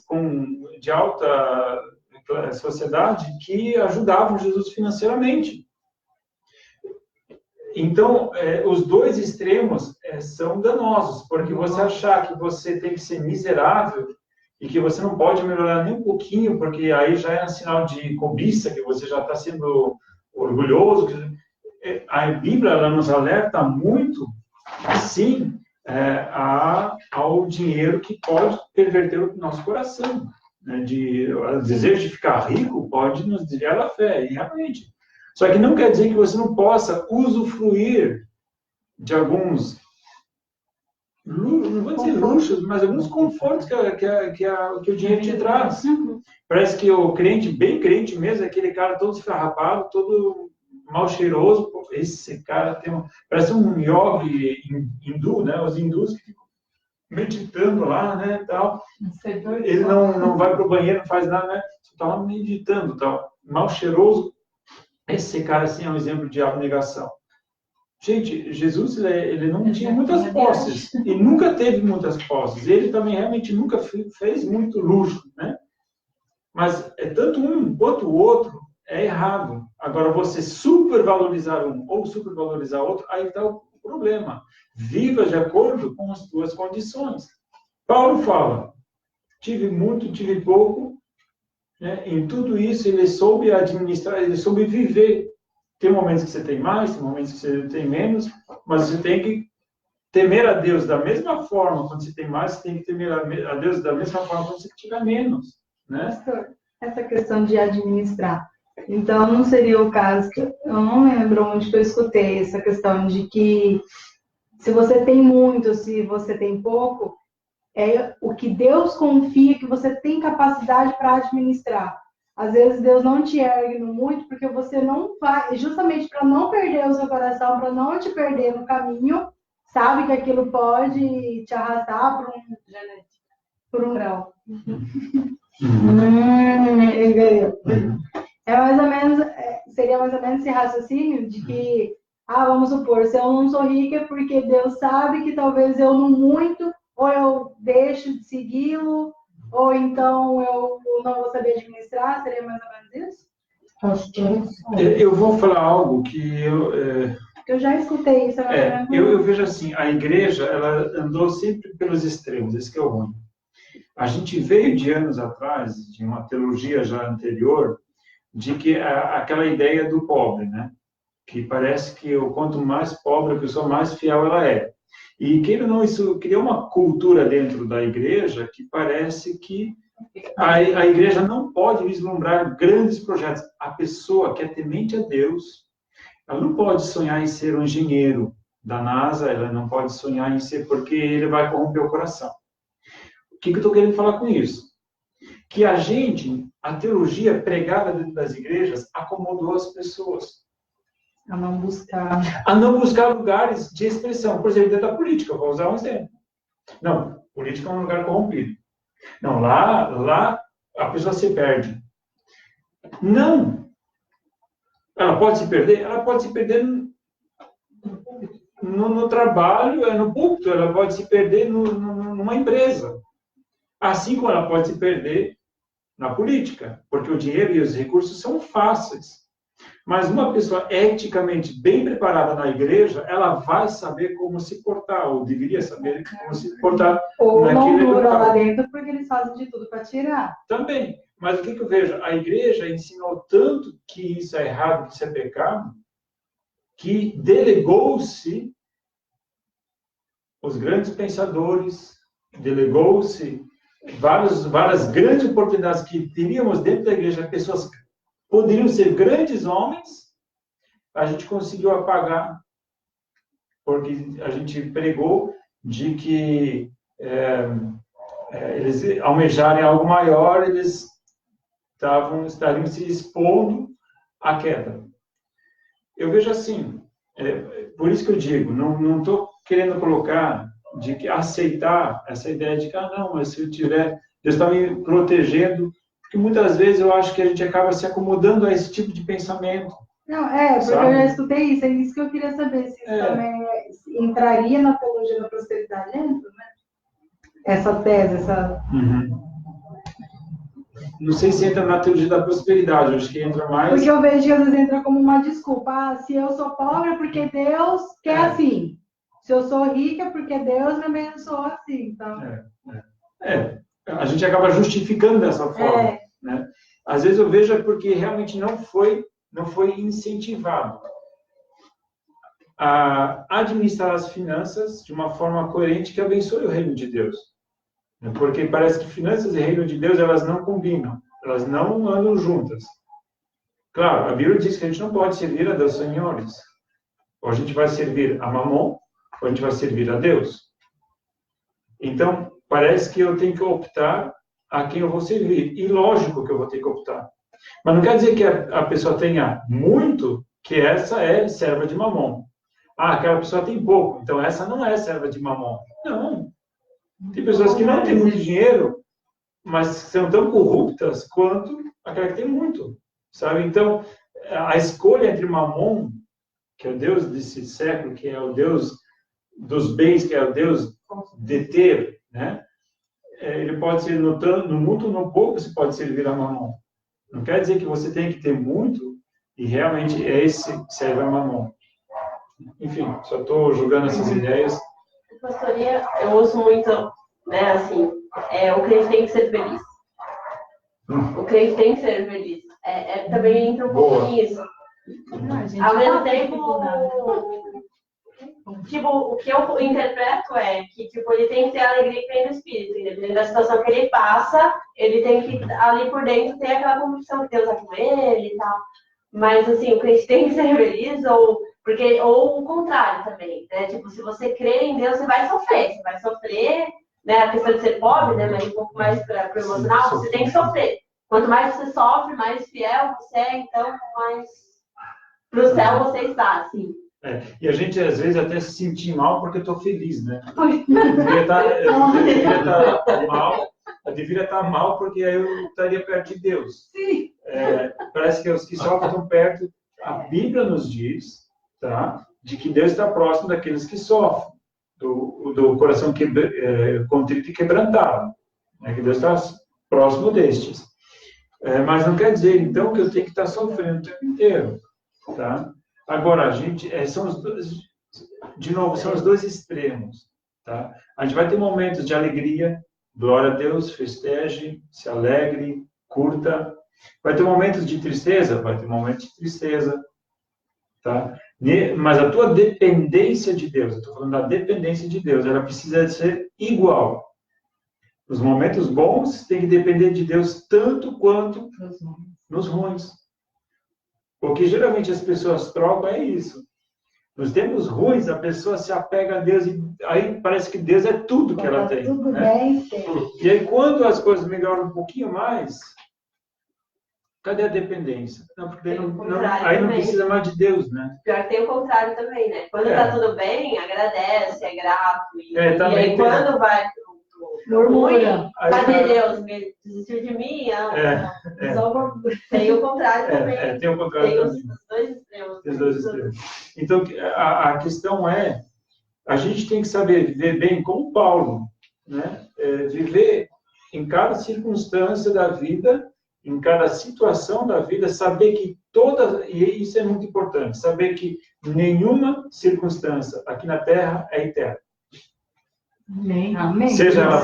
de alta sociedade que ajudavam Jesus financeiramente. Então, os dois extremos são danosos, porque você achar que você tem que ser miserável e que você não pode melhorar nem um pouquinho, porque aí já é um sinal de cobiça, que você já está sendo orgulhoso. A Bíblia ela nos alerta muito, sim, ao dinheiro que pode perverter o nosso coração. Né? O desejo de ficar rico pode nos desviar da fé, e realmente. Só que não quer dizer que você não possa usufruir de alguns, não vou dizer luxos, mas alguns confortos que o dinheiro te traz. Parece que o crente, bem crente mesmo, é aquele cara todo esfarrapado, todo mal cheiroso. Esse cara parece um yogi hindu, né? Os hindus que ficam meditando lá, né, tal. Ele não vai para o banheiro, não faz nada, né? Só está lá meditando, tal. Mal cheiroso. Esse cara, assim, é um exemplo de abnegação. Gente, Jesus, ele não tinha muitas posses. E nunca teve muitas posses. Ele também realmente nunca fez muito luxo, né? Mas tanto um quanto o outro é errado. Agora, você supervalorizar um ou supervalorizar outro, aí está o problema. Viva de acordo com as tuas condições. Paulo fala, tive muito, tive pouco. Né? Em tudo isso, ele soube administrar, ele soube viver. Tem momentos que você tem mais, tem momentos que você tem menos, mas você tem que temer a Deus da mesma forma quando você tem mais, você tem que temer a Deus da mesma forma quando você tiver menos. Né? Essa questão de administrar. Então, não seria o caso, eu não lembro onde que eu escutei essa questão de que se você tem muito, se você tem pouco, é o que Deus confia que você tem capacidade para administrar. Às vezes Deus não te ergue no muito porque você não vai, justamente para não perder o seu coração, para não te perder no caminho, sabe que aquilo pode te arrastar para um grau. É mais ou menos, seria mais ou menos esse raciocínio de que, vamos supor, se eu não sou rica é porque Deus sabe que talvez eu não muito, ou eu deixo de segui-lo, ou então eu não vou saber administrar, seria mais ou menos isso? Eu vou falar algo que eu já escutei isso. Eu vejo assim, a igreja, ela andou sempre pelos extremos, esse que é o ruim. A gente veio de anos atrás, de uma teologia já anterior, de que aquela ideia do pobre, né? Que parece que quanto mais pobre a pessoa, mais fiel ela é. E queira não, isso criou uma cultura dentro da igreja que parece que a igreja não pode vislumbrar grandes projetos. A pessoa que é temente a Deus, ela não pode sonhar em ser um engenheiro da NASA, ela não pode sonhar em ser, porque ele vai corromper o coração. O que eu estou querendo falar com isso? Que a teologia pregada dentro das igrejas acomodou as pessoas. A não buscar lugares de expressão. Por exemplo, dentro da política, vou usar um exemplo. Não, política é um lugar corrompido. Não, lá a pessoa se perde. Não. Ela pode se perder? Ela pode se perder no trabalho, no púlpito, ela pode se perder numa empresa. Assim como ela pode se perder na política, porque o dinheiro e os recursos são fáceis. Mas uma pessoa eticamente bem preparada na igreja, ela vai saber como se portar, ou deveria saber como se portar. Ou não dura lá dentro porque eles fazem de tudo para tirar. Também. Mas o que eu vejo? A igreja ensinou tanto que isso é errado, que isso é pecado, que delegou-se os grandes pensadores, delegou-se várias grandes oportunidades que teríamos dentro da igreja, pessoas que poderiam ser grandes homens, a gente conseguiu apagar, porque a gente pregou de que eles almejarem algo maior, eles estariam se expondo à queda. Eu vejo assim, por isso que eu digo, não estou querendo colocar de que aceitar essa ideia de que, não, mas se eu tiver, Deus está me protegendo, porque muitas vezes eu acho que a gente acaba se acomodando a esse tipo de pensamento. Não, porque eu já escutei isso, é isso que eu queria saber, se isso também entraria na teologia da prosperidade dentro, né? Essa tese, essa... Não sei se entra na teologia da prosperidade, eu acho que entra mais... Porque eu vejo que às vezes entra como uma desculpa, se eu sou pobre é porque Deus quer assim. Se eu sou rica é porque Deus me abençoou assim. Então... A gente acaba justificando dessa forma. Né? Às vezes eu vejo porque realmente não foi incentivado a administrar as finanças de uma forma coerente que abençoe o reino de Deus. Porque parece que finanças e reino de Deus, elas não combinam, elas não andam juntas. Claro, a Bíblia diz que a gente não pode servir a dois senhores. Ou a gente vai servir a Mamon, ou a gente vai servir a Deus. Então, parece que eu tenho que optar a quem eu vou servir. E lógico que eu vou ter que optar. Mas não quer dizer que a pessoa tenha muito, que essa é serva de Mamon. Aquela pessoa tem pouco, então essa não é serva de Mamon. Não. Tem pessoas que não têm muito dinheiro, mas são tão corruptas quanto aquela que tem muito. Sabe? Então, a escolha entre Mamon, que é o Deus desse século, que é o Deus dos bens, que é o Deus de ter, né? Ele pode ser no muito, no pouco, você pode servir a Mamon. Não quer dizer que você tem que ter muito e realmente esse serve a Mamon. Enfim, só estou julgando essas ideias. Pastoria, eu ouço muito, né, assim, o crente tem que ser feliz. O crente tem que ser feliz. Também entra um pouco nisso. Ao mesmo tempo, tipo, o que eu interpreto é que, tipo, ele tem que ter alegria que vem do Espírito, independente da situação que ele passa, ele tem que, ali por dentro, ter aquela convicção que Deus é com ele e tal. Mas, assim, o crente tem que ser feliz, ou o contrário também, né? Tipo, se você crê em Deus, você vai sofrer, né? A questão de ser pobre, né? Mas um pouco mais para o emocional, você tem que sofrer. Quanto mais você sofre, mais fiel você é, então, mais para o céu você está, assim. E a gente, às vezes, até se sentir mal porque eu estou feliz, né? Eu deveria estar mal porque aí eu estaria perto de Deus. Sim. Parece que os que sofrem estão perto. A Bíblia nos diz, tá, de que Deus está próximo daqueles que sofrem, do coração contrito e quebrantado. Que Deus está próximo destes. Mas não quer dizer, então, que eu tenho que estar sofrendo o tempo inteiro. Tá? Agora, a gente, são os dois extremos. Tá? A gente vai ter momentos de alegria, glória a Deus, festeje, se alegre, curta. Vai ter momentos de tristeza? Vai ter momentos de tristeza. Tá? Mas a tua dependência de Deus, eu estou falando da dependência de Deus, ela precisa ser igual. Nos momentos bons, tem que depender de Deus tanto quanto nos ruins. Porque geralmente as pessoas trocam é isso. Nos tempos ruins, a pessoa se apega a Deus e aí parece que Deus é tudo que ela tem. Tudo né? bem, E aí quando as coisas melhoram um pouquinho mais, cadê a dependência? Não, porque aí não precisa mais de Deus, né? Pior que tem o contrário também, né? Quando tá tudo bem, agradece, é grato. E aí quando vai murmura. Cadê Deus? Desistiu de mim? Tem o contrário também. Tem o contrário também. Tem os dois extremos. Os dois extremos. Então, a questão é, a gente tem que saber viver bem como Paulo, né? Viver em cada circunstância da vida, em cada situação da vida, saber que e isso é muito importante, saber que nenhuma circunstância aqui na Terra é eterna. Amém. Amém. Seja ela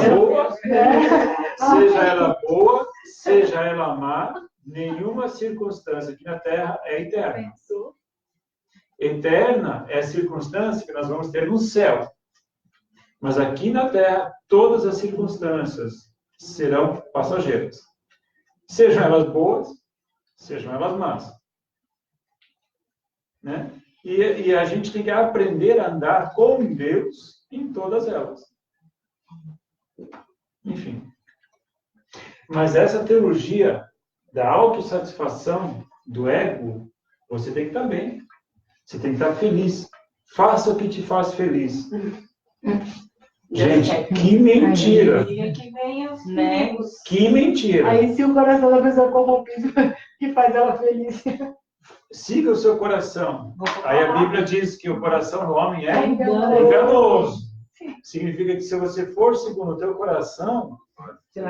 boa, seja ela má, nenhuma circunstância aqui na Terra é eterna. Eterna é a circunstância que nós vamos ter no céu. Mas aqui na Terra, todas as circunstâncias serão passageiras. Sejam elas boas, sejam elas más. Né? E a gente tem que aprender a andar com Deus em todas elas. Enfim. Mas essa teologia da autossatisfação, do ego, você tem que estar bem. Você tem que estar feliz. Faça o que te faz feliz. Gente, que mentira. Que mentira. Aí se o coração da pessoa corrompido, que faz ela feliz. Siga o seu coração. Aí a Bíblia diz que o coração do homem é enganoso. Significa que se você for segundo o teu coração,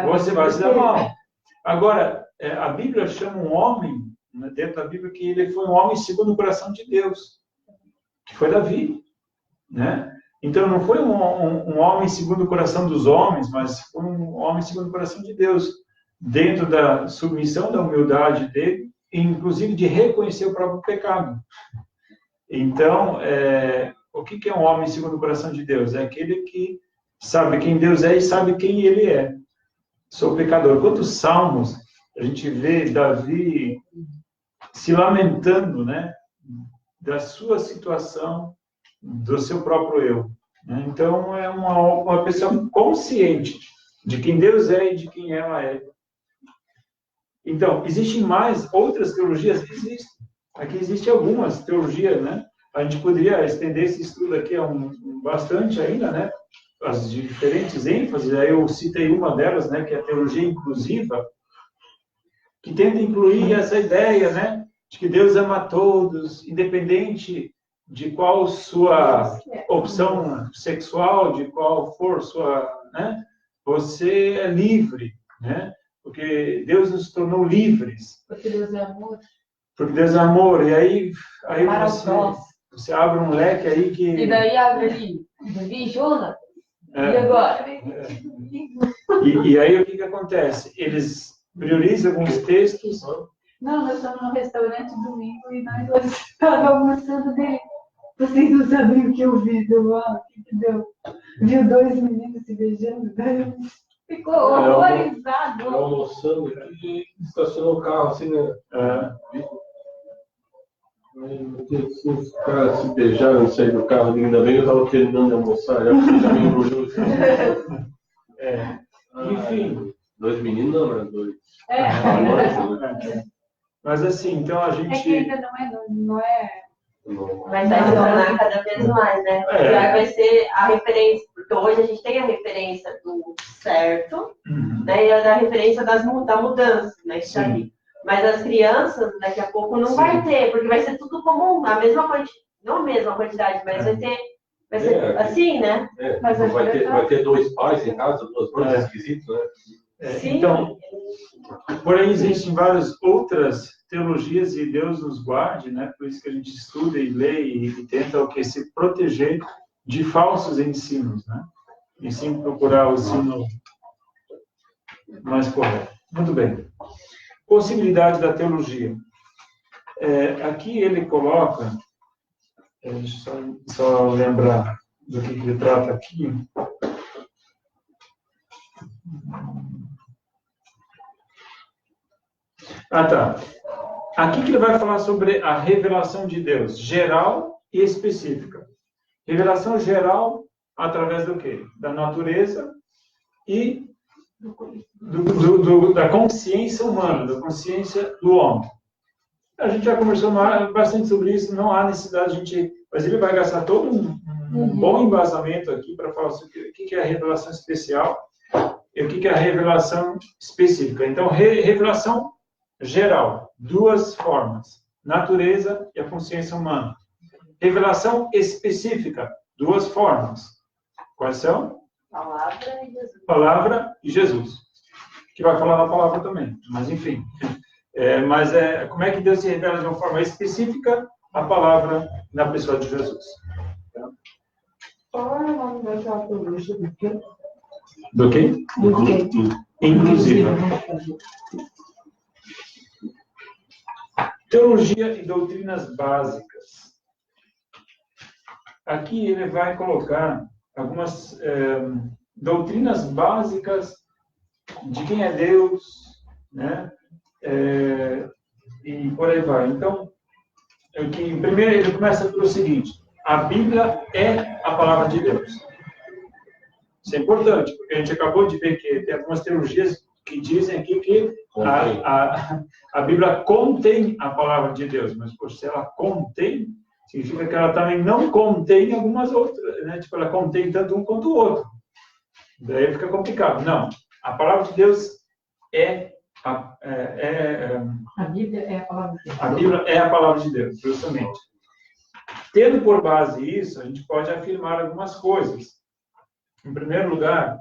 você vai se dar mal. Agora, a Bíblia chama um homem, dentro da Bíblia, que ele foi um homem segundo o coração de Deus, que foi Davi, né? Então, não foi um homem segundo o coração dos homens, mas foi um homem segundo o coração de Deus, dentro da submissão, da humildade dele, inclusive de reconhecer o próprio pecado. Então, o que é um homem segundo o coração de Deus? É aquele que sabe quem Deus é e sabe quem ele é. Sou pecador. Quantos salmos a gente vê Davi se lamentando, né, da sua situação, do seu próprio eu. Né? Então, é uma pessoa consciente de quem Deus é e de quem ela é. Então, existem mais outras teologias? Existem. Aqui existem algumas teologias, né? A gente poderia estender esse estudo aqui bastante ainda, né? As diferentes ênfases. Aí eu citei uma delas, né? Que é a teologia inclusiva, que tenta incluir essa ideia, né? De que Deus ama todos, independente de qual sua opção sexual, de qual for sua, né? Você é livre, né? Porque Deus nos tornou livres. Porque Deus é amor. Porque Deus é amor. E aí você abre um leque aí que... E daí abre ali, Davi e Jonas. E agora? E aí o que acontece? Eles priorizam alguns textos... Não, nós estamos no restaurante domingo e nós estávamos almoçando dele. Vocês não sabem o que eu vi, o que deu? Viu dois meninos se beijando, daí ficou horrorizado. Eu almoçando aqui e estacionou o carro assim, né? Os caras se beijaram, saíram do carro, ainda bem eu estava terminando de almoçar, já me embrulhou. Enfim. Dois meninos não, né? Dois. Mas assim, então a gente... É que ainda não é... Vai estar se tornar cada vez mais, né? Porque vai ser a referência, porque hoje a gente tem a referência do certo, né? E a referência da mudança, né? Que tá ali. Mas as crianças, daqui a pouco, não vai ter, porque vai ser tudo comum, a mesma quantidade, não a mesma quantidade, mas vai ser assim, né? Mas vai ter dois pais em casa, duas mães esquisitas, né? Então, porém, existem várias outras teologias e Deus nos guarde, né? Por isso que a gente estuda e lê e tenta se proteger de falsos ensinos, né? E sim procurar o ensino mais correto. Muito bem. Possibilidade da teologia. Aqui ele coloca, deixa eu só lembrar do que ele trata aqui. Tá. Aqui que ele vai falar sobre a revelação de Deus, geral e específica. Revelação geral através do quê? Da natureza e da consciência humana, da consciência do homem. A gente já conversou bastante sobre isso, não há necessidade de a gente... Mas ele vai gastar todo um bom embasamento aqui para falar sobre o que é a revelação especial e o que é a revelação específica. Então, revelação geral, duas formas, natureza e a consciência humana. Revelação específica, duas formas. Quais são? Palavra e Jesus. Que vai falar na palavra também, mas enfim. Como é que Deus se revela de uma forma específica? A palavra na pessoa de Jesus. Qual é o nome daquela teologia do quê? Do quê? Inclusiva. Teologia e doutrinas básicas. Aqui ele vai colocar algumas doutrinas básicas de quem é Deus, né? E por aí vai. Então, primeiro ele começa pelo seguinte: a Bíblia é a palavra de Deus. Isso é importante, porque a gente acabou de ver que tem algumas teologias que dizem aqui que a Bíblia contém a palavra de Deus, mas poxa, se ela contém, significa que ela também não contém algumas outras, né? Tipo, ela contém tanto um quanto o outro. Daí fica complicado. Não, a palavra de Deus a Bíblia é a palavra de Deus. A Bíblia é a palavra de Deus, justamente. Tendo por base isso, a gente pode afirmar algumas coisas. Em primeiro lugar,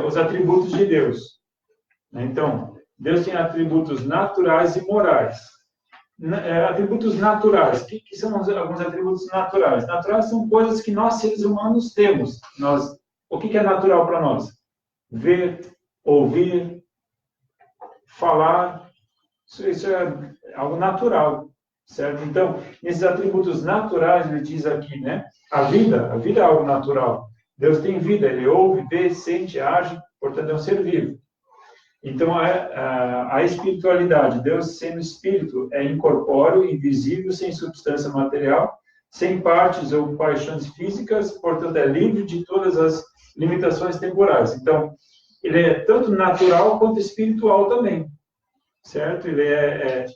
os atributos de Deus. Então, Deus tem atributos naturais e morais. Atributos naturais. O que são alguns atributos naturais? Naturais são coisas que nós, seres humanos, temos. O que é natural para nós? Ver, ouvir, falar. Isso é algo natural, certo? Então, nesses atributos naturais, ele diz aqui, né? A vida é algo natural. Deus tem vida, ele ouve, vê, sente, age, portanto é um ser vivo. Então, a espiritualidade, Deus sendo espírito, é incorpóreo, invisível, sem substância material, sem partes ou paixões físicas, portanto é livre de todas as limitações temporais. Então, ele é tanto natural quanto espiritual também, certo? Ele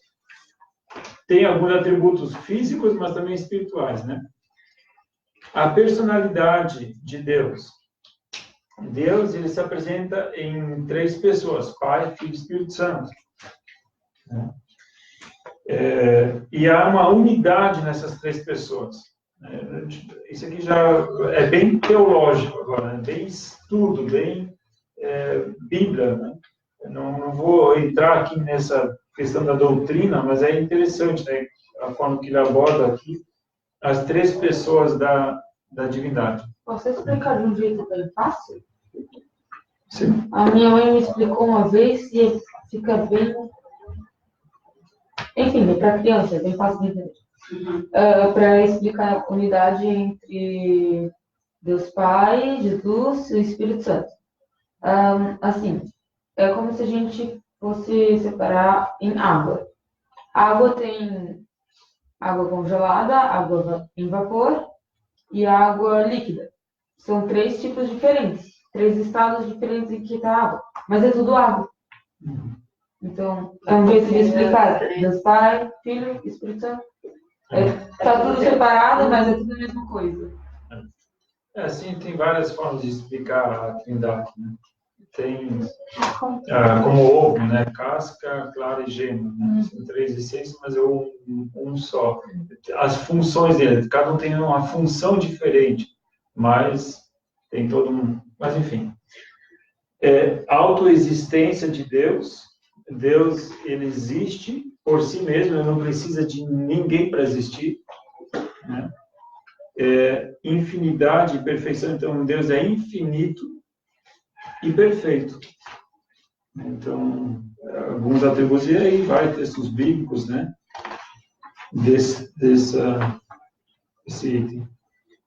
tem alguns atributos físicos, mas também espirituais, né? A personalidade de Deus. Deus, ele se apresenta em 3 pessoas: Pai, Filho e Espírito Santo. E há uma unidade nessas 3 pessoas. Isso aqui já é bem teológico agora, né? Bem estudo, bem Bíblia, né? Eu não vou entrar aqui nessa questão da doutrina, mas é interessante, né? A forma que ele aborda aqui as 3 pessoas da divindade. Você explicar de um jeito bem fácil? Sim. A minha mãe me explicou uma vez e fica bem... Enfim, é para criança, é bem fácil de entender. Para explicar a unidade entre Deus Pai, Jesus e o Espírito Santo. Assim, é como se a gente fosse separar em água. A água tem água congelada, água em vapor e água líquida. São 3 tipos diferentes, 3 estados diferentes em que está a água, mas é tudo água. Então, é um jeito de explicar. Deus Pai, Filho e Espírito Santo. Está tudo separado, mas é tudo a mesma coisa. Assim, tem várias formas de explicar a Trindade, né? Tem como ovo, né? Casca, clara e gema, né? São 3 essências, mas é um só. As funções dele, cada um tem uma função diferente, mas tem todo um... Mas, enfim. Autoexistência de Deus. Deus, ele existe por si mesmo, ele não precisa de ninguém para existir, né? Infinidade e perfeição. Então, Deus é infinito e perfeito. Então, alguns atributos, e aí vai textos bíblicos, né? Desse item.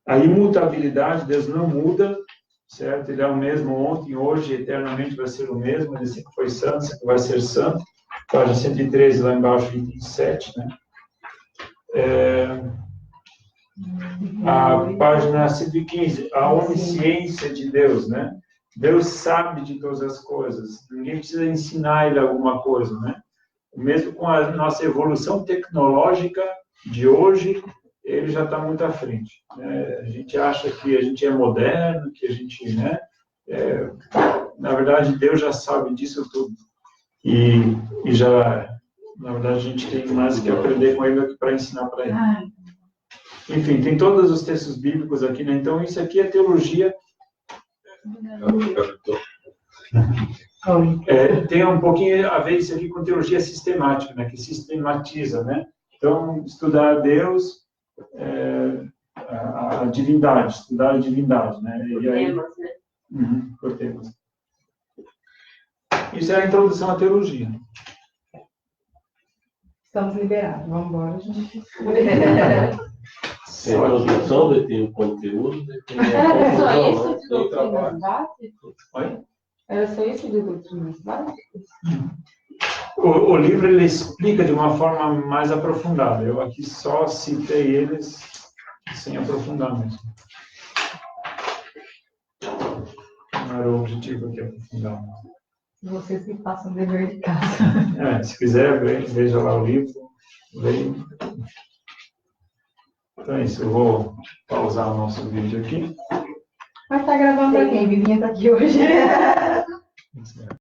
A imutabilidade, Deus não muda, certo? Ele é o mesmo ontem, hoje, eternamente vai ser o mesmo. Ele sempre foi santo, sempre vai ser santo. Página 113, lá embaixo, item 7, né? A página 115, a onisciência de Deus, né? Deus sabe de todas as coisas. Ninguém precisa ensinar ele alguma coisa, né? Mesmo com a nossa evolução tecnológica de hoje, ele já está muito à frente, né? A gente acha que a gente é moderno, que a gente, né? Na verdade, Deus já sabe disso tudo. E já, na verdade, a gente tem mais que aprender com ele do que para ensinar para ele. Enfim, tem todos os textos bíblicos aqui, né? Então, isso aqui é teologia. Tem um pouquinho a ver isso aqui com teologia sistemática, né? Que sistematiza, né? Então, estudar Deus, a divindade, estudar a divindade, né? E aí, Cortei bastante. Isso é a introdução à teologia. Estamos liberados. Vamos embora, gente. Tem a introdução, tem o conteúdo, tem Era só a isso conclusão, de tem o trabalho. doutrinas básicas? Oi? Era só isso de doutrinas básicas? O livro ele explica de uma forma mais aprofundada. Eu aqui só citei eles sem aprofundar mesmo. Não era o objetivo aqui aprofundar. Vocês que façam dever de casa. Se quiser, veja lá o livro. Leia. Então é isso. Eu vou pausar o nosso vídeo aqui. Mas tá gravando pra quem? Vivinha tá aqui hoje.